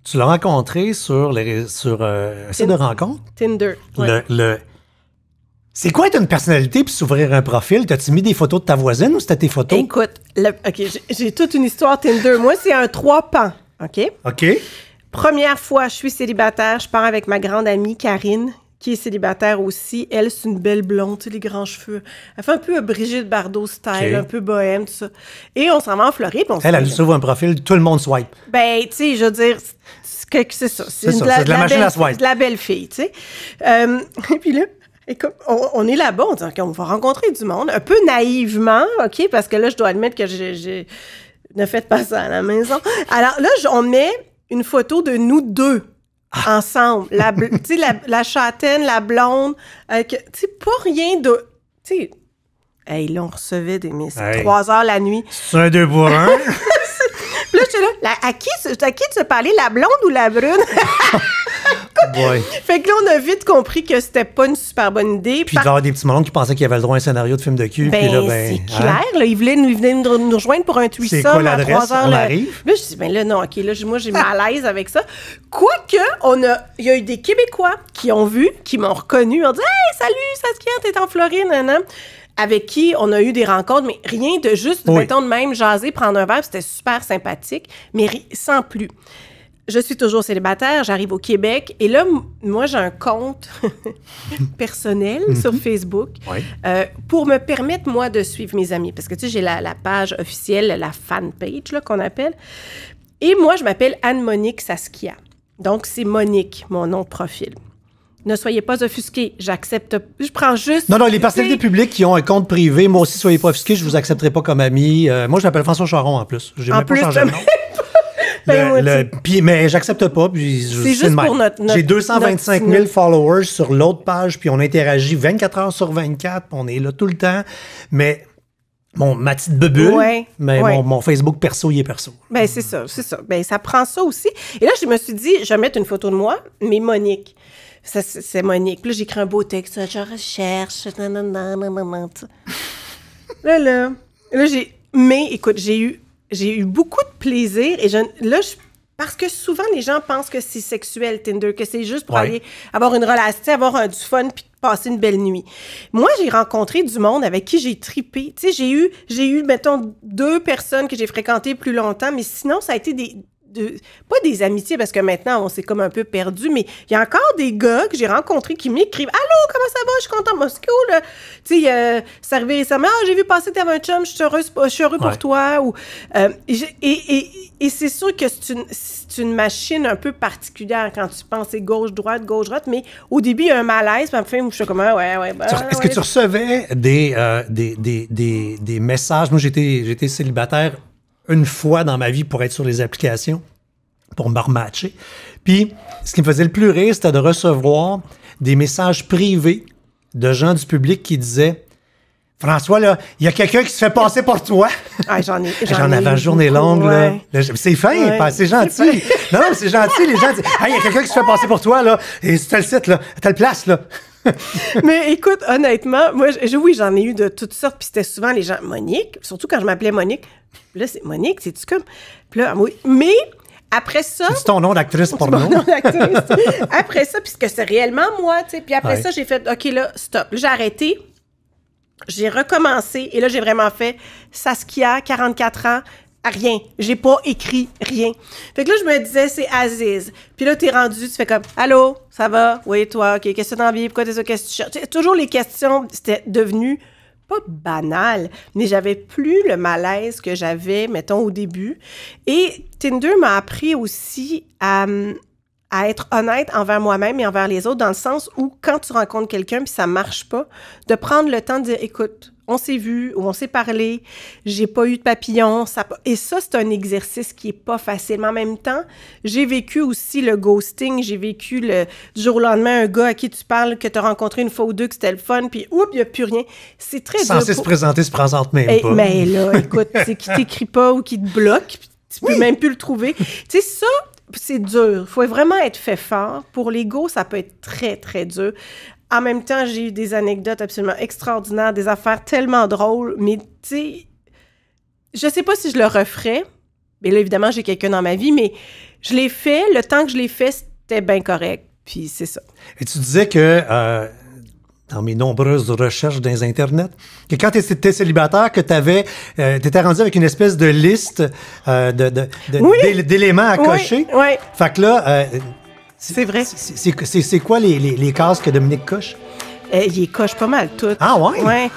Tu l'as rencontré sur un site de rencontre? Tinder. Ouais. C'est quoi être une personnalité puis s'ouvrir un profil? T'as-tu mis des photos de ta voisine ou c'était tes photos? Écoute, OK, j'ai toute une histoire Tinder. Moi, c'est un 3 pans, OK? OK. Première fois, je suis célibataire. Je pars avec ma grande amie Karine, qui est célibataire aussi. Elle, c'est une belle blonde, tu sais, les grands cheveux. Elle fait un peu Brigitte Bardot style, Okay. un peu bohème, tout ça. Et on s'en va en Floride. Elle s'ouvre un profil, tout le monde swipe. Ben, tu sais, je veux dire, c'est ça. C'est de la machine à swipe. C'est de la belle fille, tu sais. Et puis là, écoute, on est là-bas, on dit, OK, on va rencontrer du monde, un peu naïvement, OK, parce que là, je dois admettre que j'ai ne faites pas ça à la maison. Alors là, on met une photo de nous deux ensemble. Tu sais, la châtaine, la blonde, tu sais, pas rien de... Tu sais, hey, là, on recevait des messages 3 heures la nuit. C'est un 2 pour 1. Puis là, j'étais là, à qui tu parlais, la blonde ou la brune? Ouais. Fait que là, on a vite compris que c'était pas une super bonne idée. Puis il doit y avoir des petits moments qui pensaient qu'il y avait le droit à un scénario de film de cul. Puis là, c'est clair. Là, ils venaient nous rejoindre pour un threesome. C'est quoi l'adresse? À 3 heures. On arrive? Là, je dis, ben là, non, OK, là, moi, j'ai malaise avec ça. Quoique, il y a eu des Québécois qui ont vu, qui m'ont reconnu. On dit, hey, salut, Saskia, t'es en Floride, nanana. Avec qui on a eu des rencontres, mais rien de juste, mettons, de même jaser, prendre un verre, c'était super sympathique, mais sans plus. Je suis toujours célibataire, j'arrive au Québec, et là, moi, j'ai un compte personnel sur Facebook pour me permettre, moi, de suivre mes amis. Parce que, tu sais, j'ai la page officielle, la fan page, là, qu'on appelle. Et moi, je m'appelle Anne-Monique Saskia. Donc, c'est Monique, mon nom de profil. Ne soyez pas offusqués, j'accepte. Je prends juste... Non, les personnalités publiques qui ont un compte privé, moi aussi, soyez pas offusqués, je vous accepterai pas comme ami. Moi, je m'appelle François Charon, en plus. J'ai même pas changé de nom. Mais j'accepte pas. C'est juste pour notre J'ai 225 000 followers sur l'autre page, puis on interagit 24 heures sur 24, puis on est là tout le temps. Mais... ma petite bubule, mon Facebook perso, il est perso. Ben, c'est ça. Ben, ça prend ça aussi. Et là, je me suis dit, je vais mettre une photo de moi, mais Monique. C'est Monique. Puis là, j'écris un beau texte. Je recherche. Là, mais, écoute, j'ai eu beaucoup de plaisir. Et parce que souvent, les gens pensent que c'est sexuel, Tinder, que c'est juste pour aller avoir une relation, avoir du fun, puis passer une belle nuit. Moi, j'ai rencontré du monde avec qui j'ai tripé. Tu sais, j'ai eu, mettons, 2 personnes que j'ai fréquentées plus longtemps, mais sinon, ça a été pas des amitiés, parce que maintenant, on s'est comme un peu perdu, mais il y a encore des gars que j'ai rencontrés qui m'écrivent « Allô, comment ça va? Je suis contente, moi, c'est cool. » Tu sais, c'est arrivé récemment « Ah, j'ai vu passer, t'avais un chum, je suis heureux pour toi. » Et c'est sûr que c'est une machine un peu particulière quand tu penses c'est gauche-droite, mais au début, il y a un malaise, puis après, je suis comme « Est-ce que tu recevais des messages? Moi, j'étais célibataire une fois dans ma vie pour être sur les applications, pour me rematcher. Puis, ce qui me faisait le plus rire, c'était de recevoir des messages privés de gens du public qui disaient « François, là, il y a quelqu'un qui se fait passer pour toi. » J'en avais une journée longue, là. C'est fin, c'est gentil. Non, c'est gentil, les gens disent « Hey, il y a quelqu'un qui se fait passer pour toi, là. Et c'est tel site, là, telle place, là. » Mais écoute, honnêtement, moi, oui, j'en ai eu de toutes sortes, puis c'était souvent les gens... Monique, surtout quand je m'appelais Monique. Là, c'est Monique, c'est-tu comme... Puis là, oui. Mais après ça... C'est ton nom d'actrice porno? C'est mon nom d'actrice. Après ça, puisque c'est réellement moi, tu sais. Puis après ça, j'ai fait, OK, là, stop. Là, j'ai arrêté. J'ai recommencé. Et là, j'ai vraiment fait Saskia, 44 ans, rien. J'ai pas écrit rien. Fait que là, je me disais, c'est Aziz. Puis là, t'es rendu, tu fais comme, allô, ça va? Oui, toi, OK, qu'est-ce que t'as envie? Pourquoi t'es ça? Qu'est-ce que tu cherches? T'sais, toujours les questions, c'était devenu pas banal, mais j'avais plus le malaise que j'avais, mettons, au début. Et Tinder m'a appris aussi à être honnête envers moi-même et envers les autres, dans le sens où, quand tu rencontres quelqu'un puis ça marche pas, de prendre le temps de dire, écoute, on s'est vu ou on s'est parlé, j'ai pas eu de papillon. Et ça, c'est un exercice qui est pas facile. Mais en même temps, j'ai vécu aussi le ghosting, j'ai vécu du jour au lendemain, un gars à qui tu parles, que tu as rencontré une fois ou deux, que c'était le fun, puis oups, il n'y a plus rien. C'est très dur. Censé se présenter, se présente même pas. Mais là, écoute, c'est qui t'écrit pas ou qui te bloque, puis tu peux même plus le trouver. Tu sais, ça, c'est dur. Il faut vraiment être fait fort. Pour l'ego, ça peut être très, très dur. En même temps, j'ai eu des anecdotes absolument extraordinaires, des affaires tellement drôles, mais tu sais, je sais pas si je le referais, Mais là, évidemment, j'ai quelqu'un dans ma vie, mais je l'ai fait. Le temps que je l'ai fait, c'était bien correct. Puis c'est ça. Et tu disais que, dans mes nombreuses recherches dans les Internet, que quand tu étais célibataire, que tu étais rendu avec une espèce de liste d'éléments à cocher. Oui. Fait que là, c'est vrai. C'est quoi les cases que Dominique coche? Il les coche pas mal toutes. Ah ouais? Ouais.